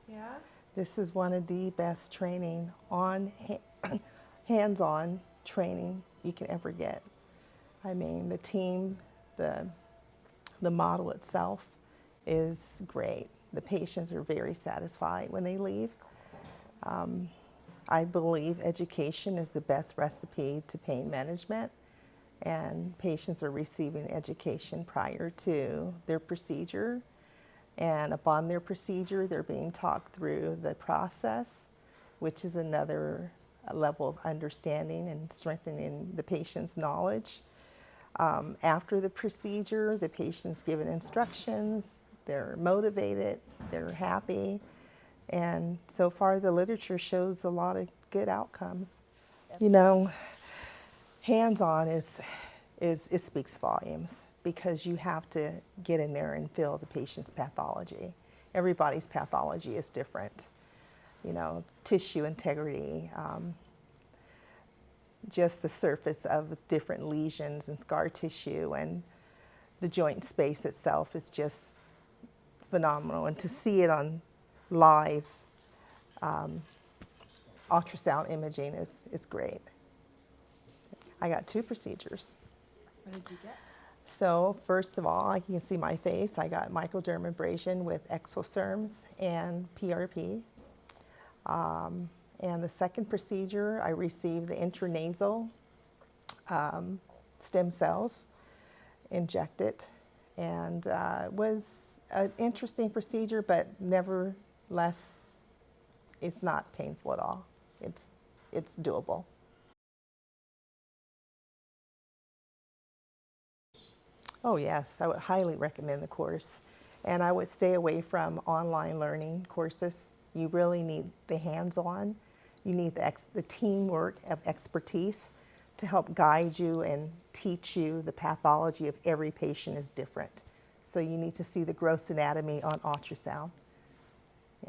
Yeah? This is one of the best training on hands-on training you can ever get. I mean, the team, the model itself is great. The patients are very satisfied when they leave. I believe education is the best recipe to pain management, and patients are receiving education prior to their procedure. And upon their procedure, they're being talked through the process, which is another level of understanding and strengthening the patient's knowledge. After the procedure, the patient's given instructions, they're motivated, they're happy, and so far the literature shows a lot of good outcomes. You know, hands-on it speaks volumes, because you have to get in there and feel the patient's pathology. Everybody's pathology is different. You know, tissue integrity, just the surface of different lesions and scar tissue, and the joint space itself is just phenomenal. And to see it on live ultrasound imaging is great. I got 2 procedures. What did you get? So first of all, you can see my face. I got microdermabrasion with exoderms and PRP. And the second procedure, I received the intranasal stem cells injected, and it was an interesting procedure, but nevertheless, it's not painful at all. It's doable. Oh yes, I would highly recommend the course. And I would stay away from online learning courses. You really need the hands-on. You need the teamwork of expertise to help guide you and teach you. The pathology of every patient is different. So you need to see the gross anatomy on ultrasound.